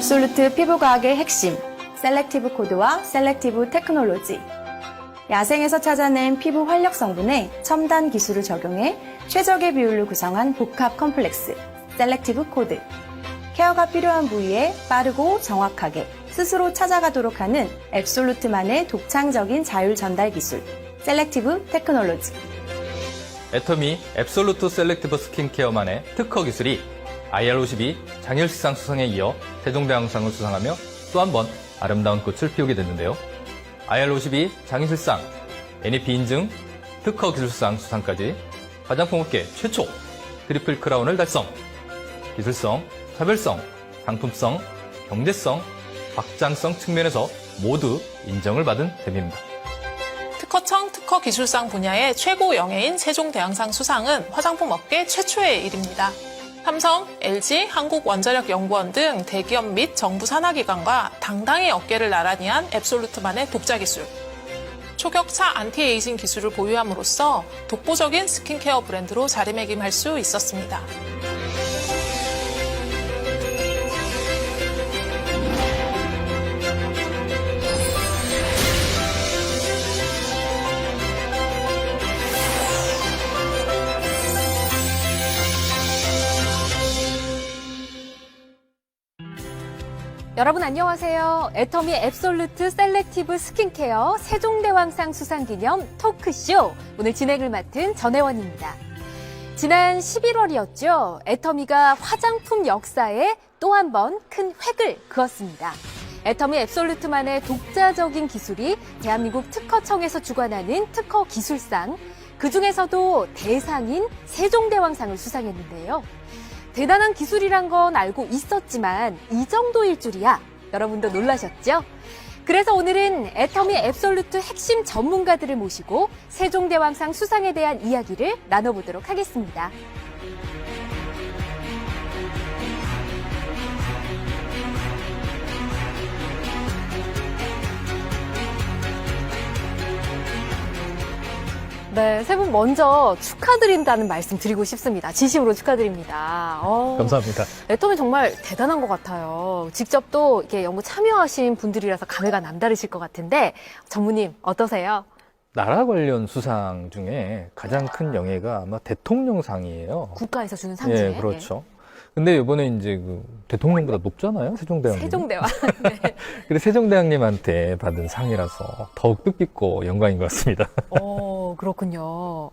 앱솔루트 피부과학의 핵심, 셀렉티브 코드와 셀렉티브 테크놀로지. 야생에서 찾아낸 피부 활력 성분에 첨단 기술을 적용해 최적의 비율로 구성한 복합 컴플렉스, 셀렉티브 코드. 케어가 필요한 부위에 빠르고 정확하게 스스로 찾아가도록 하는 앱솔루트만의 독창적인 자율 전달 기술, 셀렉티브 테크놀로지. 애터미 앱솔루트 셀렉티브 스킨케어만의 특허 기술이 IR52 장일식상 수상에 이어 세종대왕상을 수상하며 또 한 번 아름다운 꽃을 피우게 됐는데요. IR52 장일식상, NEP 인증, 특허 기술상 수상까지 화장품 업계 최초 트리플 크라운을 달성. 기술성, 차별성, 상품성, 경제성, 확장성 측면에서 모두 인정을 받은 셈입니다. 특허청 특허기술상 분야의 최고 영예인 세종대왕상 수상은 화장품 업계 최초의 일입니다. 삼성, LG, 한국원자력연구원 등 대기업 및 정부 산하기관과 당당히 어깨를 나란히 한 앱솔루트만의 독자 기술. 초격차 안티에이징 기술을 보유함으로써 독보적인 스킨케어 브랜드로 자리매김할 수 있었습니다. 여러분 안녕하세요. 애터미 앱솔루트 셀렉티브 스킨케어 세종대왕상 수상기념 토크쇼 오늘 진행을 맡은 전혜원입니다. 지난 11월이었죠. 애터미가 화장품 역사에 또 한 번 큰 획을 그었습니다. 애터미 앱솔루트만의 독자적인 기술이 대한민국 특허청에서 주관하는 특허 기술상, 그중에서도 대상인 세종대왕상을 수상했는데요. 대단한 기술이란 건 알고 있었지만 이 정도일 줄이야. 여러분도 놀라셨죠? 그래서 오늘은 애터미 앱솔루트 핵심 전문가들을 모시고 세종대왕상 수상에 대한 이야기를 나눠보도록 하겠습니다. 네, 세 분 먼저 축하드린다는 말씀 드리고 싶습니다. 진심으로 축하드립니다. 감사합니다. 애터미 정말 대단한 것 같아요. 직접 또 이렇게 연구 참여하신 분들이라서 감회가 남다르실 것 같은데 전무님 어떠세요? 나라 관련 수상 중에 가장 큰 영예가 아마 대통령상이에요. 국가에서 주는 상 중에. 예, 그렇죠. 근데 이번에 이제 그 대통령보다 높잖아요, 세종대왕님. 세종대왕. 네. 그래서 세종대왕님한테 받은 상이라서 더욱 뜻깊고 영광인 것 같습니다. 그렇군요.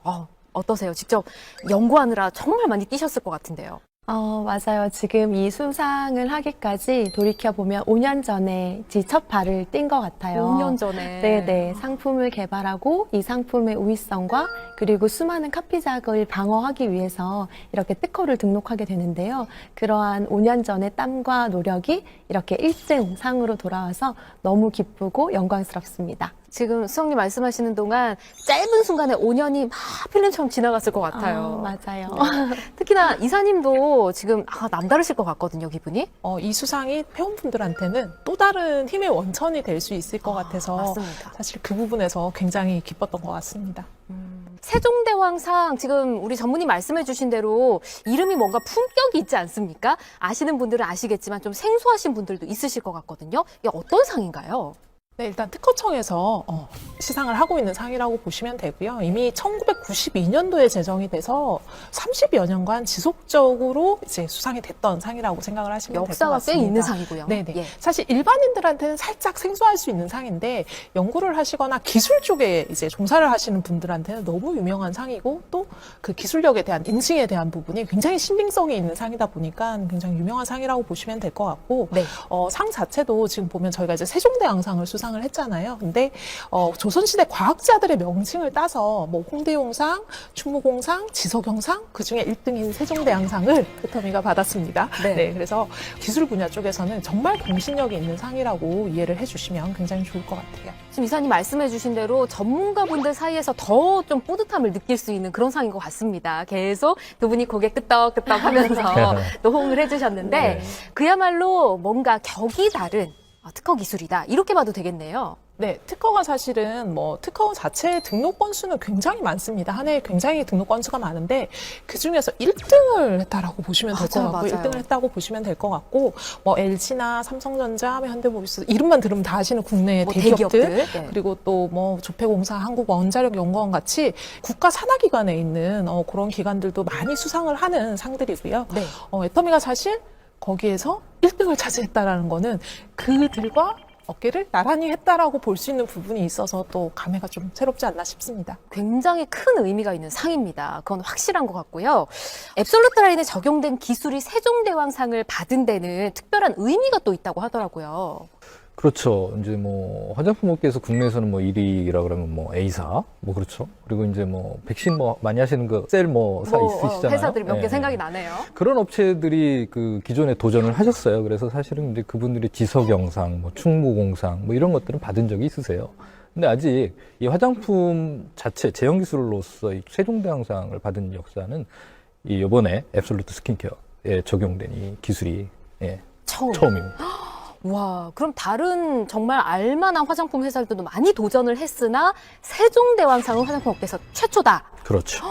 어떠세요? 직접 연구하느라 정말 많이 뛰셨을 것 같은데요. 맞아요. 지금 이 수상을 하기까지 돌이켜보면 5년 전에 첫 발을 뗀 것 같아요. 5년 전에. 네네. 상품을 개발하고 이 상품의 우위성과 그리고 수많은 카피작을 방어하기 위해서 이렇게 특허를 등록하게 되는데요. 그러한 5년 전의 땀과 노력이 이렇게 1등 상으로 돌아와서 너무 기쁘고 영광스럽습니다. 지금 수석님 말씀하시는 동안 짧은 순간에 5년이 막 필름처럼 지나갔을 것 같아요. 맞아요. 네. 특히나 이사님도 지금 남다르실 것 같거든요, 기분이. 이 수상이 회원분들한테는 또 다른 힘의 원천이 될 수 있을 것 같아서 맞습니다. 사실 그 부분에서 굉장히 기뻤던 것 같습니다. 세종대왕상 지금 우리 전무님 말씀해 주신 대로 이름이 뭔가 품격이 있지 않습니까? 아시는 분들은 아시겠지만 좀 생소하신 분들도 있으실 것 같거든요. 이게 어떤 상인가요? 네, 일단 특허청에서 시상을 하고 있는 상이라고 보시면 되고요. 이미 1992년도에 제정이 돼서 30여 년간 지속적으로 이제 수상이 됐던 상이라고 생각을 하시면 될 것 역사가 같습니다. 꽤 있는 상이고요. 네네. 예. 사실 일반인들한테는 살짝 생소할 수 있는 상인데 연구를 하시거나 기술 쪽에 이제 종사를 하시는 분들한테는 너무 유명한 상이고 또 그 기술력에 대한 인증에 대한 부분이 굉장히 신빙성이 있는 상이다 보니까 굉장히 유명한 상이라고 보시면 될 것 같고 네. 상 자체도 지금 보면 저희가 이제 세종대왕상을 수상을 했잖아요. 근데 조선시대 과학자들의 명칭을 따서 뭐 홍대용상, 충무공상, 지석영상 그중에 1등인 세종대왕상을 애터미가 받았습니다. 네. 네, 그래서 기술 분야 쪽에서는 정말 공신력이 있는 상이라고 이해를 해주시면 굉장히 좋을 것 같아요. 지금 이사님 말씀해 주신 대로 전문가분들 사이에서 더 좀 뿌듯함을 느낄 수 있는 그런 상인 것 같습니다. 계속 두 분이 고개 끄덕끄덕 하면서 또 호응을 해주셨는데 네. 그야말로 뭔가 격이 다른 특허 기술이다. 이렇게 봐도 되겠네요. 네, 특허가 사실은 특허 자체의 등록 건수는 굉장히 많습니다. 한 해에 굉장히 등록 건수가 많은데 그 중에서 1등을 했다라고 보시면 될 것 같고, 맞아요. 1등을 했다고 보시면 될 것 같고, LG나 삼성전자, 현대모비스 이름만 들으면 다 아시는 국내 대기업들, 네. 그리고 또 조폐공사, 한국원자력연구원 같이 국가 산하기관에 있는 그런 기관들도 많이 수상을 하는 상들이고요. 네. 애터미가 사실 거기에서 1등을 차지했다라는 거는 그들과 어깨를 나란히 했다라고 볼 수 있는 부분이 있어서 또 감회가 좀 새롭지 않나 싶습니다. 굉장히 큰 의미가 있는 상입니다. 그건 확실한 것 같고요. 앱솔루트 라인에 적용된 기술이 세종대왕상을 받은 데는 특별한 의미가 또 있다고 하더라고요. 그렇죠. 이제 뭐 화장품 업계에서 국내에서는 뭐 1위라 그러면 뭐 A사 뭐 그렇죠. 그리고 이제 뭐 백신 뭐 많이 하시는 거 셀 사 있으시잖아요. 회사들이 몇 개 네. 생각이 나네요. 그런 업체들이 그 기존에 도전을 하셨어요. 그래서 사실은 이제 그분들이 지석영상, 뭐 충무공상 뭐 이런 것들은 받은 적이 있으세요. 근데 아직 이 화장품 자체 제형 기술로서 이 세종대왕상을 받은 역사는 이 이번에 앱솔루트 스킨케어에 적용된 이 기술이 처음입니다. 와, 그럼 다른 정말 알만한 화장품 회사들도 많이 도전을 했으나 세종대왕상은 화장품 업계에서 최초다. 그렇죠.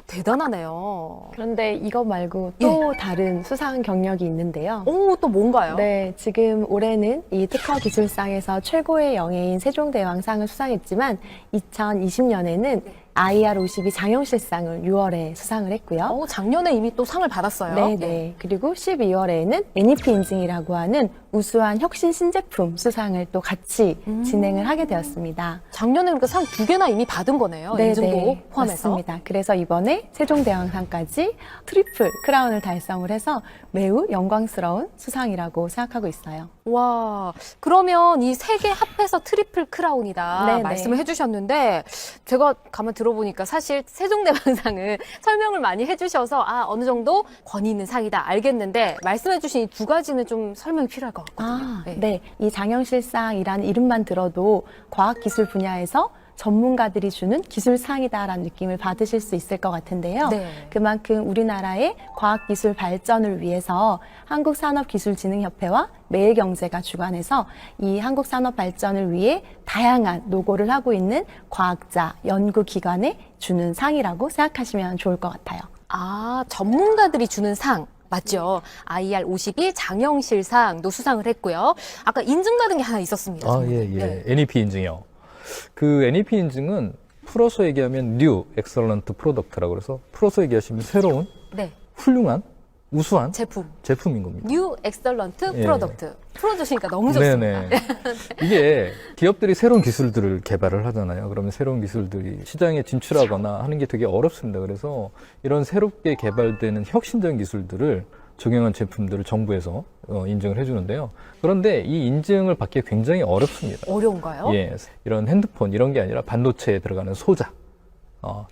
대단하네요. 그런데 이거 말고 또 다른 수상 경력이 있는데요. 오, 또 뭔가요? 네, 지금 올해는 이 특허 기술상에서 최고의 영예인 세종대왕상을 수상했지만 2020년에는 IR52 장영실상을 6월에 수상을 했고요. 작년에 이미 또 상을 받았어요. 네, 네. 그리고 12월에는 NEP 인증이라고 하는 우수한 혁신 신제품 수상을 또 같이 진행을 하게 되었습니다. 작년에 그러니까 상 2개나 이미 받은 거네요. 인증도 포함해서. 맞습니다. 그래서 이번에 세종대왕상까지 트리플 크라운을 달성을 해서 매우 영광스러운 수상이라고 생각하고 있어요. 와, 그러면 이 세 개 합해서 트리플 크라운이다 네네. 말씀을 해주셨는데 제가 가만 들어보니까 사실 세종대왕상은 설명을 많이 해주셔서 어느 정도 권위 있는 상이다 알겠는데 말씀해주신 이 두 가지는 좀 설명이 필요할 것 같거든요. 네. 이 장영실상이라는 이름만 들어도 과학기술 분야에서 전문가들이 주는 기술상이다라는 느낌을 받으실 수 있을 것 같은데요. 네. 그만큼 우리나라의 과학기술 발전을 위해서 한국산업기술진흥협회와 매일경제가 주관해서 이 한국산업 발전을 위해 다양한 노고를 하고 있는 과학자, 연구기관에 주는 상이라고 생각하시면 좋을 것 같아요. 전문가들이 주는 상. 맞죠. IR52 장영실상도 수상을 했고요. 아까 인증받은 게 하나 있었습니다. 네. NEP 인증이요. 그 NEP 인증은 풀어서 얘기하면 New Excellent Product라고 그래서 풀어서 얘기하시면 새로운 네. 훌륭한 우수한 제품인 겁니다. 뉴 엑설런트 프로덕트. 풀어주시니까 너무 좋습니다. 네네. 이게 기업들이 새로운 기술들을 개발을 하잖아요. 그러면 새로운 기술들이 시장에 진출하거나 하는 게 되게 어렵습니다. 그래서 이런 새롭게 개발되는 혁신적인 기술들을 적용한 제품들을 정부에서 인증을 해주는데요. 그런데 이 인증을 받기 굉장히 어렵습니다. 어려운가요? 예, 이런 핸드폰 이런 게 아니라 반도체에 들어가는 소자,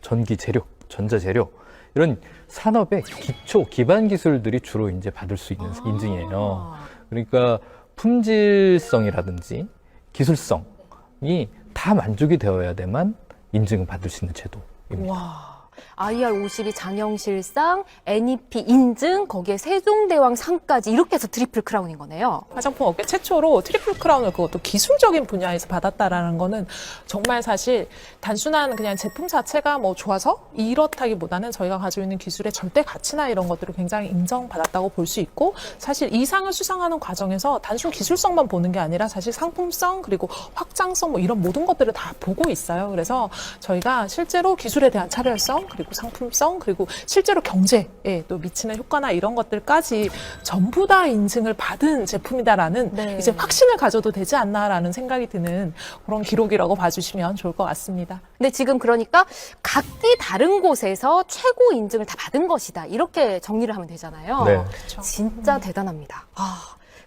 전기 재료, 전자 재료 이런 산업의 기초 기반 기술들이 주로 이제 받을 수 있는 인증이에요. 그러니까 품질성이라든지 기술성이 다 만족이 되어야만 인증을 받을 수 있는 제도입니다. 와. IR52 장영실상, NEP 인증, 거기에 세종대왕상까지 이렇게 해서 트리플 크라운인 거네요. 화장품 업계 최초로 트리플 크라운을 그것도 기술적인 분야에서 받았다라는 거는 정말 사실 단순한 그냥 제품 자체가 좋아서 이렇다기보다는 저희가 가지고 있는 기술의 절대 가치나 이런 것들을 굉장히 인정받았다고 볼 수 있고 사실 이 상을 수상하는 과정에서 단순 기술성만 보는 게 아니라 사실 상품성 그리고 확장성 이런 모든 것들을 다 보고 있어요. 그래서 저희가 실제로 기술에 대한 차별성 그리고 상품성 그리고 실제로 경제에 또 미치는 효과나 이런 것들까지 전부 다 인증을 받은 제품이다라는 이제 확신을 가져도 되지 않나라는 생각이 드는 그런 기록이라고 봐주시면 좋을 것 같습니다. 근데 지금 그러니까 각기 다른 곳에서 최고 인증을 다 받은 것이다. 이렇게 정리를 하면 되잖아요. 네. 진짜 대단합니다.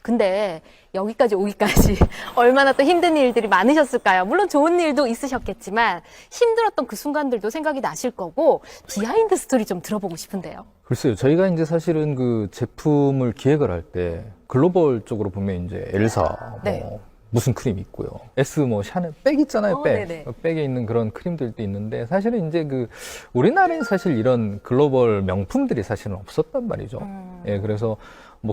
근데 여기까지 오기까지 얼마나 또 힘든 일들이 많으셨을까요? 물론 좋은 일도 있으셨겠지만 힘들었던 그 순간들도 생각이 나실 거고 비하인드 스토리 좀 들어보고 싶은데요. 글쎄요, 저희가 이제 사실은 그 제품을 기획을 할 때 글로벌 쪽으로 보면 이제 엘사, 무슨 크림 있고요. 샤넬 백 있잖아요, 백. 네네. 백에 있는 그런 크림들도 있는데 사실은 이제 우리나라엔 사실 이런 글로벌 명품들이 사실은 없었단 말이죠. 예, 그래서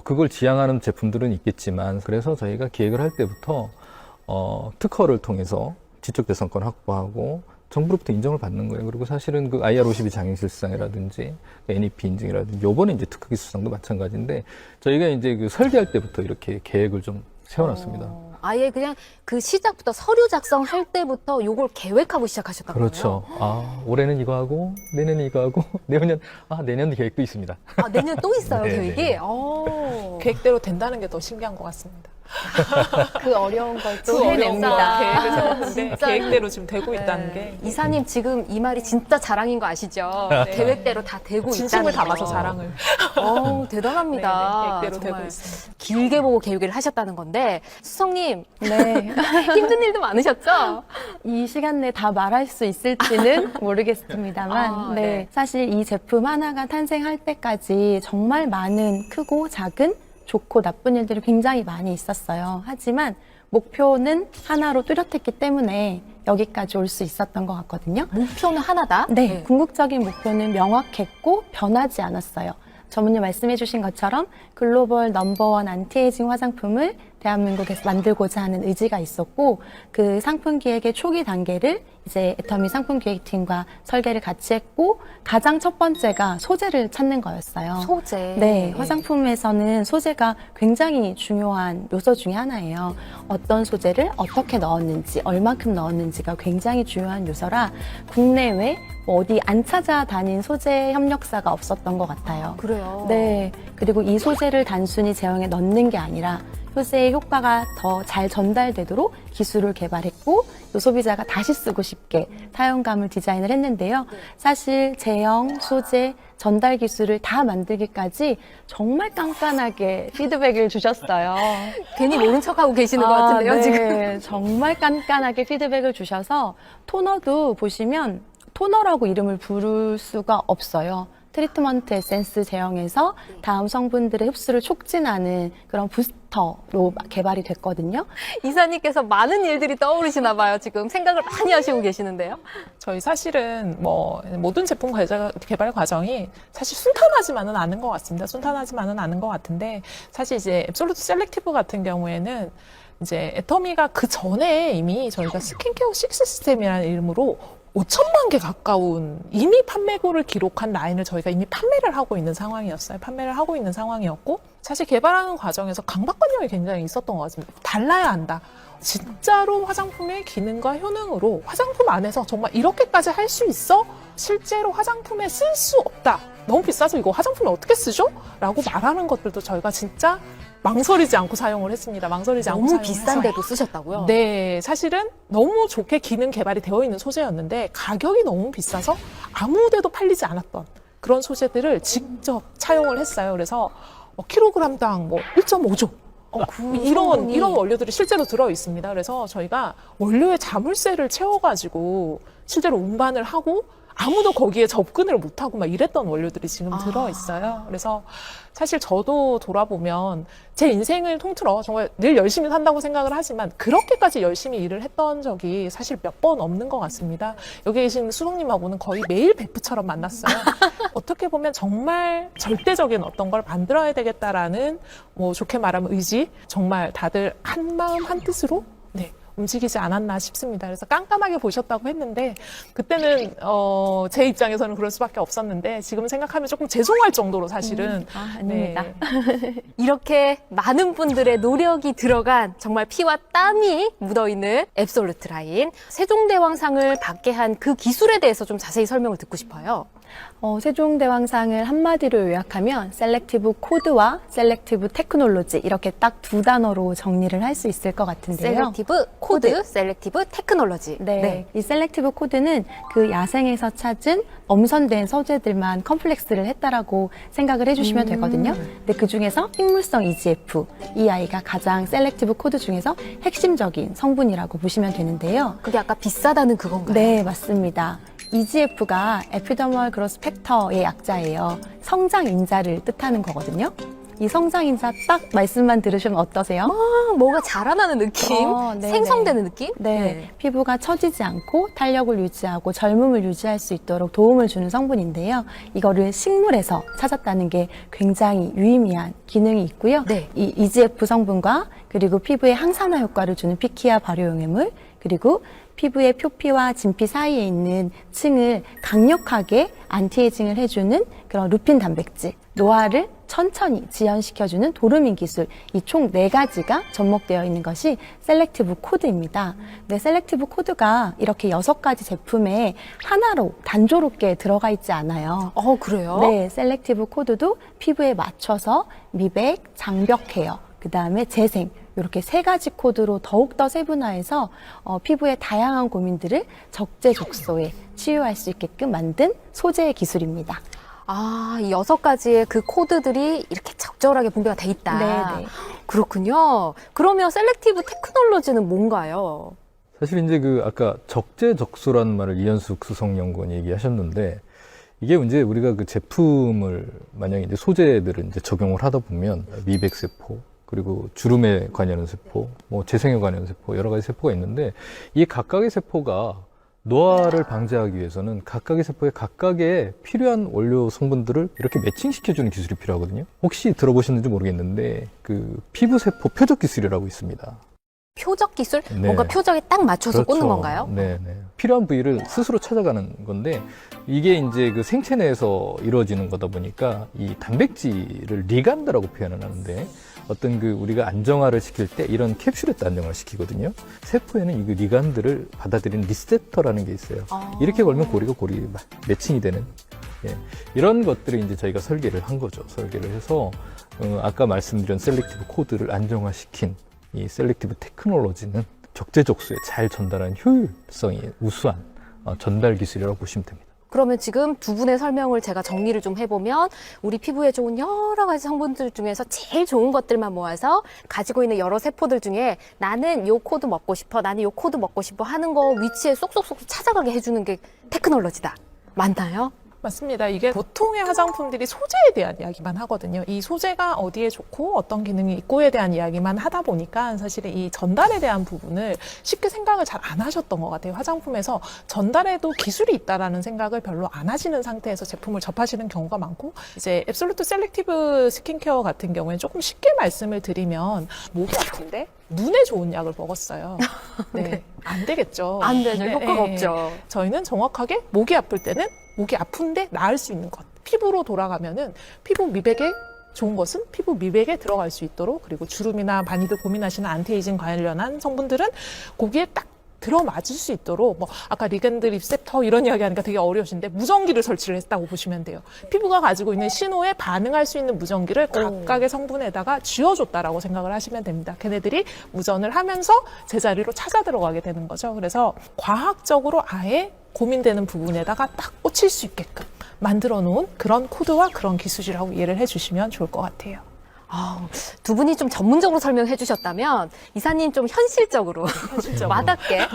그걸 지향하는 제품들은 있겠지만 그래서 저희가 기획을 할 때부터 특허를 통해서 지적재산권 확보하고 정부로부터 인정을 받는 거예요. 그리고 사실은 그 IR52 장애실상이라든지 NEP 인증이라든지 요번에 이제 특허 기술상도 마찬가지인데 저희가 이제 그 설계할 때부터 이렇게 계획을 좀 세워놨습니다. 아예 그냥 그 시작부터 서류 작성할 때부터 요걸 계획하고 시작하셨다고요? 그렇죠. 올해는 이거 하고 내년은 이거 하고 내년 계획도 있습니다. 내년 또 있어요, 네, 계획이? 네. 계획대로 된다는 게 더 신기한 것 같습니다. 그 어려운 걸 그 또 어려운 해냅니다. 거 계획을 세웠는데 진짜로. 계획대로 지금 되고 있다는 게 이사님 지금 이 말이 진짜 자랑인 거 아시죠? 계획대로 다 되고 있다는 진심을 거. 담아서 자랑을 대단합니다. 계획대로 정말 되고 있습니다. 길게 보고 계획을 하셨다는 건데 수성님 네. 힘든 일도 많으셨죠? 이 시간 내에 다 말할 수 있을지는 모르겠습니다만, 네. 사실 이 제품 하나가 탄생할 때까지 정말 많은 크고 작은 좋고 나쁜 일들이 굉장히 많이 있었어요. 하지만 목표는 하나로 뚜렷했기 때문에 여기까지 올 수 있었던 것 같거든요. 목표는 하나다? 네, 궁극적인 목표는 명확했고 변하지 않았어요. 전문님 말씀해주신 것처럼 글로벌 넘버원 안티에이징 화장품을 대한민국에서 만들고자 하는 의지가 있었고 그 상품 기획의 초기 단계를 이제 애터미 상품 기획팀과 설계를 같이 했고 가장 첫 번째가 소재를 찾는 거였어요. 소재. 네, 화장품에서는 소재가 굉장히 중요한 요소 중에 하나예요. 어떤 소재를 어떻게 넣었는지, 얼마큼 넣었는지가 굉장히 중요한 요소라 국내외 어디 안 찾아다닌 소재 협력사가 없었던 것 같아요. 그래요. 네, 그리고 이 소재를 단순히 제형에 넣는 게 아니라 소재의 효과가 더 잘 전달되도록 기술을 개발했고 또 소비자가 다시 쓰고 싶게 사용감을 디자인을 했는데요. 사실 제형, 소재, 전달 기술을 다 만들기까지 정말 깐깐하게 피드백을 주셨어요. 괜히 모른 척하고 계시는 것 같은데요, 네. 지금. 정말 깐깐하게 피드백을 주셔서 토너도 보시면 토너라고 이름을 부를 수가 없어요. 트리트먼트 에센스 제형에서 다음 성분들의 흡수를 촉진하는 그런 부스터로 개발이 됐거든요. 이사님께서 많은 일들이 떠오르시나 봐요. 지금 생각을 많이 하시고 계시는데요. 저희 사실은 모든 제품 개발 과정이 사실 순탄하지만은 않은 것 같습니다. 순탄하지만은 않은 것 같은데 사실 이제 앱솔루트 셀렉티브 같은 경우에는 이제 애터미가 그 전에 이미 저희가 스킨케어 6 시스템이라는 이름으로 5천만 개 가까운 이미 판매고를 기록한 라인을 저희가 이미 판매를 하고 있는 상황이었어요. 판매를 하고 있는 상황이었고 사실 개발하는 과정에서 강박관념이 굉장히 있었던 것 같습니다. 달라야 한다. 진짜로 화장품의 기능과 효능으로 화장품 안에서 정말 이렇게까지 할 수 있어? 실제로 화장품에 쓸 수 없다. 너무 비싸서 이거 화장품에 어떻게 쓰죠? 라고 말하는 것들도 저희가 진짜 망설이지 않고 사용을 했습니다. 망설이지 않고 너무 사용을 비싼데도 쓰셨다고요? 네, 사실은 너무 좋게 기능 개발이 되어 있는 소재였는데 가격이 너무 비싸서 아무 데도 팔리지 않았던 그런 소재들을 직접 차용을 했어요. 그래서 킬로그램당 1.5조 이런 원료들이 실제로 들어 있습니다. 그래서 저희가 원료의 자물쇠를 채워가지고 실제로 운반을 하고 아무도 거기에 접근을 못하고 막 이랬던 원료들이 지금 들어 있어요. 그래서 사실 저도 돌아보면 제 인생을 통틀어 정말 늘 열심히 산다고 생각을 하지만 그렇게까지 열심히 일을 했던 적이 사실 몇 번 없는 것 같습니다. 여기 계신 수성님하고는 거의 매일 베프처럼 만났어요. 어떻게 보면 정말 절대적인 어떤 걸 만들어야 되겠다라는 좋게 말하면 의지, 정말 다들 한 마음 한 뜻으로 움직이지 않았나 싶습니다. 그래서 깜깜하게 보셨다고 했는데 그때는 제 입장에서는 그럴 수밖에 없었는데 지금 생각하면 조금 죄송할 정도로 사실은 아닙니다. 이렇게 많은 분들의 노력이 들어간 정말 피와 땀이 묻어있는 앱솔루트 라인 세종대왕상을 받게 한 그 기술에 대해서 좀 자세히 설명을 듣고 싶어요. 세종대왕상을 한마디로 요약하면 셀렉티브 코드와 셀렉티브 테크놀로지 이렇게 딱 두 단어로 정리를 할 수 있을 것 같은데요. 셀렉티브 코드, 셀렉티브 테크놀로지. 네. 이 셀렉티브 코드는 그 야생에서 찾은 엄선된 소재들만 컴플렉스를 했다라고 생각을 해주시면 되거든요. 근데 그 중에서 식물성 EGF, 이 아이가 가장 셀렉티브 코드 중에서 핵심적인 성분이라고 보시면 되는데요. 그게 아까 비싸다는 그건가요? 네, 맞습니다. EGF가 에피더멀 그로스 팩터의 약자예요. 성장 인자를 뜻하는 거거든요. 이 성장 인사 딱 말씀만 들으시면 어떠세요? 뭐가 자라나는 느낌? 네네. 생성되는 느낌? 네, 피부가 처지지 않고 탄력을 유지하고 젊음을 유지할 수 있도록 도움을 주는 성분인데요. 이거를 식물에서 찾았다는 게 굉장히 유의미한 기능이 있고요. 네. 이 EGF 성분과 그리고 피부에 항산화 효과를 주는 피키아 발효용해물, 그리고 피부의 표피와 진피 사이에 있는 층을 강력하게 안티에이징을 해주는 그런 루핀 단백질, 노화를 천천히 지연시켜주는 도르민 기술, 이 총 4가지가 접목되어 있는 것이 셀렉티브 코드입니다. 근데 셀렉티브 코드가 이렇게 6가지 제품에 하나로 단조롭게 들어가 있지 않아요. 그래요? 네, 셀렉티브 코드도 피부에 맞춰서 미백, 장벽 케어, 그 다음에 재생, 이렇게 3가지 코드로 더욱더 세분화해서 피부의 다양한 고민들을 적재적소에 치유할 수 있게끔 만든 소재의 기술입니다. 이 6가지의 그 코드들이 이렇게 적절하게 분배가 돼 있다. 네네. 그렇군요. 그러면 셀렉티브 테크놀로지는 뭔가요? 사실 이제 아까 적재적소라는 말을 이현숙 수석연구원이 얘기하셨는데, 이게 이제 우리가 그 제품을 만약에 이제 소재들을 이제 적용을 하다 보면 미백세포, 그리고 주름에 관여하는 세포, 뭐 재생에 관여하는 세포, 여러 가지 세포가 있는데, 이 각각의 세포가 노화를 방지하기 위해서는 각각의 세포에 각각의 필요한 원료 성분들을 이렇게 매칭시켜주는 기술이 필요하거든요. 혹시 들어보셨는지 모르겠는데 그 피부세포 표적 기술이라고 있습니다. 표적 기술? 네. 뭔가 표적에 딱 맞춰서 꽂는 건가요? 네. 필요한 부위를 스스로 찾아가는 건데, 이게 이제 그 생체 내에서 이루어지는 거다 보니까 이 단백질을 리간드라고 표현을 하는데, 어떤 우리가 안정화를 시킬 때 이런 캡슐에 안정화를 시키거든요. 세포에는 이 리간드를 받아들이는 리셉터라는 게 있어요. 이렇게 걸면 고리가 매칭이 되는, 이런 것들을 이제 저희가 설계를 한 거죠. 설계를 해서 아까 말씀드린 셀렉티브 코드를 안정화시킨 이 셀렉티브 테크놀로지는 적재적소에 잘 전달하는 효율성이 우수한 전달 기술이라고 보시면 됩니다. 그러면 지금 두 분의 설명을 제가 정리를 좀 해보면 우리 피부에 좋은 여러 가지 성분들 중에서 제일 좋은 것들만 모아서 가지고 있는 여러 세포들 중에 나는 요 코드 먹고 싶어, 나는 요 코드 먹고 싶어 하는 거 위치에 쏙쏙쏙 찾아가게 해주는 게 테크놀로지다. 맞나요? 맞습니다. 이게 보통의 화장품들이 소재에 대한 이야기만 하거든요. 이 소재가 어디에 좋고 어떤 기능이 있고에 대한 이야기만 하다 보니까 사실 이 전달에 대한 부분을 쉽게 생각을 잘 안 하셨던 것 같아요. 화장품에서 전달에도 기술이 있다라는 생각을 별로 안 하시는 상태에서 제품을 접하시는 경우가 많고, 이제 앱솔루트 셀렉티브 스킨케어 같은 경우에 조금 쉽게 말씀을 드리면 목이 아픈데 눈에 좋은 약을 먹었어요. 네. 안 되겠죠. 안 되죠. 네, 효과가 네. 없죠. 저희는 정확하게 목이 아플 때는 목이 아픈데 나을 수 있는 것. 피부로 돌아가면은 피부 미백에 좋은 것은 피부 미백에 들어갈 수 있도록, 그리고 주름이나 많이들 고민하시는 안티에이징 관련한 성분들은 거기에 딱 들어맞을 수 있도록, 아까 리간드 리셉터 이런 이야기 하니까 되게 어려우신데 무전기를 설치를 했다고 보시면 돼요. 피부가 가지고 있는 신호에 반응할 수 있는 무전기를 각각의 성분에다가 쥐어줬다라고 생각을 하시면 됩니다. 걔네들이 무전을 하면서 제자리로 찾아 들어가게 되는 거죠. 그래서 과학적으로 아예 고민되는 부분에다가 딱 꽂힐 수 있게끔 만들어 놓은 그런 코드와 그런 기술이라고 이해를 해주시면 좋을 것 같아요. 두 분이 좀 전문적으로 설명해 주셨다면 이사님 좀 현실적으로 와닿게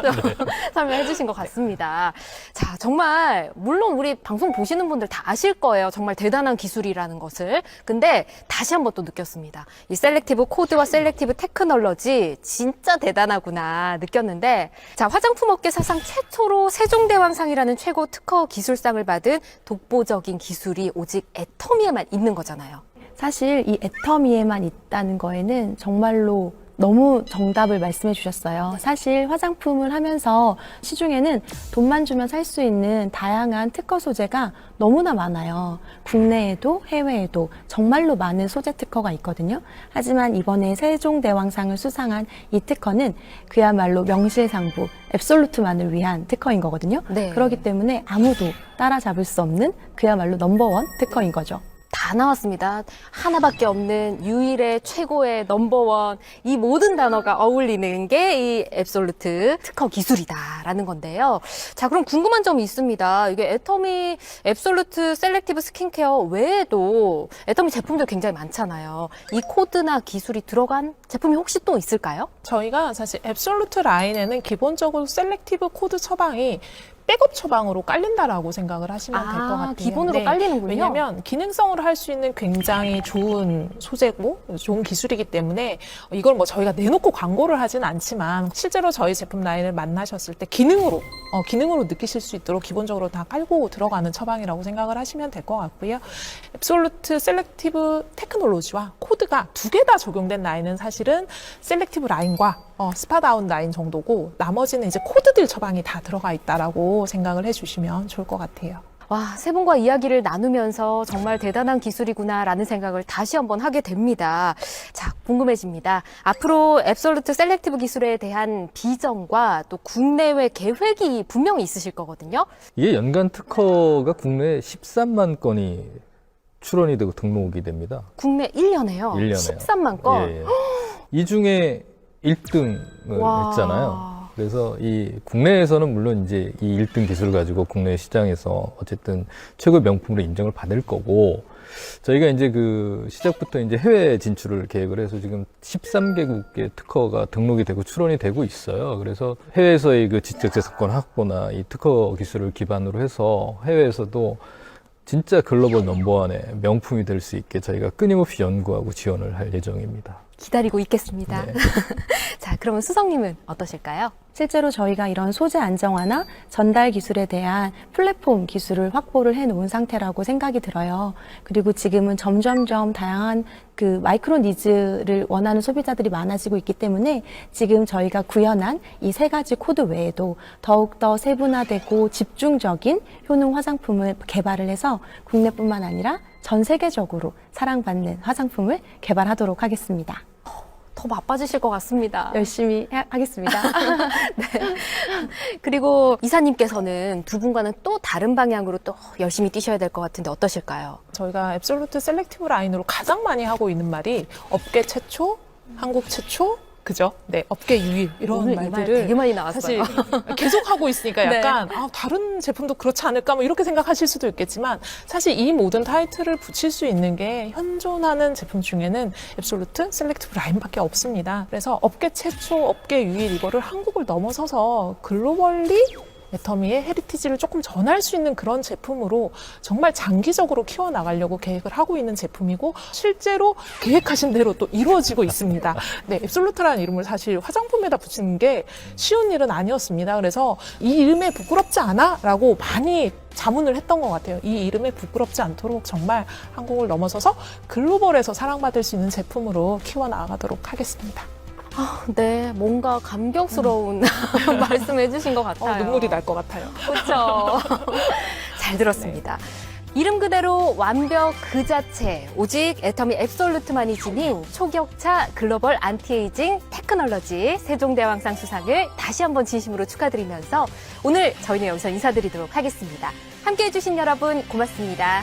설명해 주신 것 같습니다. 자, 정말 물론 우리 방송 보시는 분들 다 아실 거예요. 정말 대단한 기술이라는 것을. 근데 다시 한번 또 느꼈습니다. 이 셀렉티브 코드와 셀렉티브 테크놀로지 진짜 대단하구나 느꼈는데, 자, 화장품 업계 사상 최초로 세종대왕상이라는 최고 특허 기술상을 받은 독보적인 기술이 오직 애터미에만 있는 거잖아요. 사실 이 애터미에만 있다는 거에는 정말로 너무 정답을 말씀해 주셨어요. 사실 화장품을 하면서 시중에는 돈만 주면 살 수 있는 다양한 특허 소재가 너무나 많아요. 국내에도 해외에도 정말로 많은 소재 특허가 있거든요. 하지만 이번에 세종대왕상을 수상한 이 특허는 그야말로 명실상부, 앱솔루트만을 위한 특허인 거거든요. 네. 그렇기 때문에 아무도 따라잡을 수 없는 그야말로 넘버원 특허인 거죠. 다 나왔습니다. 하나밖에 없는 유일의 최고의 넘버원, 이 모든 단어가 어울리는 게 이 앱솔루트 특허 기술이다라는 건데요. 자, 그럼 궁금한 점이 있습니다. 이게 애터미 앱솔루트 셀렉티브 스킨케어 외에도 애터미 제품들 굉장히 많잖아요. 이 코드나 기술이 들어간 제품이 혹시 또 있을까요? 저희가 사실 앱솔루트 라인에는 기본적으로 셀렉티브 코드 처방이 백업 처방으로 깔린다라고 생각을 하시면 될 것 같아요. 기본으로 깔리는군요. 왜냐하면 기능성으로 할 수 있는 굉장히 좋은 소재고 좋은 기술이기 때문에 이걸 뭐 저희가 내놓고 광고를 하진 않지만 실제로 저희 제품 라인을 만나셨을 때 기능으로 느끼실 수 있도록 기본적으로 다 깔고 들어가는 처방이라고 생각을 하시면 될 것 같고요. 앱솔루트 셀렉티브 테크놀로지와 코드가 두 개 다 적용된 라인은 사실은 셀렉티브 라인과 스파다운 라인 정도고 나머지는 이제 코드들 처방이 다 들어가 있다라고 생각을 해주시면 좋을 것 같아요. 와, 세 분과 이야기를 나누면서 정말 대단한 기술이구나라는 생각을 다시 한번 하게 됩니다. 자, 궁금해집니다. 앞으로 앱솔루트 셀렉티브 기술에 대한 비전과 또 국내외 계획이 분명히 있으실 거거든요. 이게 연간 특허가 국내에 13만 건이 출원이 되고 등록이 됩니다. 국내 1년에요. 1년에요. 13만 건. 예, 예. 이 중에 1등을 와. 했잖아요. 그래서 이 국내에서는 물론 이제 이 1등 기술을 가지고 국내 시장에서 어쨌든 최고 명품으로 인정을 받을 거고, 저희가 이제 그 시작부터 이제 해외 진출을 계획을 해서 지금 13개국의 특허가 등록이 되고 출원이 되고 있어요. 그래서 해외에서의 그 지적재산권 확보나 이 특허 기술을 기반으로 해서 해외에서도 진짜 글로벌 넘버원의 명품이 될 수 있게 저희가 끊임없이 연구하고 지원을 할 예정입니다. 기다리고 있겠습니다. 네. 자, 그러면 수성님은 어떠실까요? 실제로 저희가 이런 소재 안정화나 전달 기술에 대한 플랫폼 기술을 확보를 해놓은 상태라고 생각이 들어요. 그리고 지금은 점점점 다양한 그 마이크로 니즈를 원하는 소비자들이 많아지고 있기 때문에 지금 저희가 구현한 이 세 가지 코드 외에도 더욱더 세분화되고 집중적인 효능 화장품을 개발을 해서 국내뿐만 아니라 전 세계적으로 사랑받는 화장품을 개발하도록 하겠습니다. 더 바빠지실 것 같습니다. 열심히 하겠습니다. 네. 그리고 이사님께서는 두 분과는 또 다른 방향으로 또 열심히 뛰셔야 될 것 같은데 어떠실까요? 저희가 앱솔루트 셀렉티브 라인으로 가장 많이 하고 있는 말이 업계 최초, 한국 최초, 그죠? 네, 업계 유일 이런 오늘 이 말 말들을 되게 많이 나왔어요. 사실 계속 하고 있으니까 네. 약간 다른 제품도 그렇지 않을까 뭐 이렇게 생각하실 수도 있겠지만 사실 이 모든 타이틀을 붙일 수 있는 게 현존하는 제품 중에는 앱솔루트 셀렉티브 라인밖에 없습니다. 그래서 업계 최초, 업계 유일 이거를 한국을 넘어서서 글로벌리 애터미의 헤리티지를 조금 전할 수 있는 그런 제품으로 정말 장기적으로 키워나가려고 계획을 하고 있는 제품이고 실제로 계획하신 대로 또 이루어지고 있습니다. 네, 앱솔루트라는 이름을 사실 화장품에다 붙이는 게 쉬운 일은 아니었습니다. 그래서 이 이름에 부끄럽지 않아? 라고 많이 자문을 했던 것 같아요. 이 이름에 부끄럽지 않도록 정말 한국을 넘어서서 글로벌에서 사랑받을 수 있는 제품으로 키워나가도록 하겠습니다. 네, 뭔가 감격스러운 말씀해 주신 것 같아요. 눈물이 날 것 같아요. 그렇죠. 잘 들었습니다. 이름 그대로 완벽 그 자체, 오직 애터미 앱솔루트만이 지닌 초격차 글로벌 안티에이징 테크놀로지 세종대왕상 수상을 다시 한번 진심으로 축하드리면서 오늘 저희는 여기서 인사드리도록 하겠습니다. 함께해 주신 여러분 고맙습니다.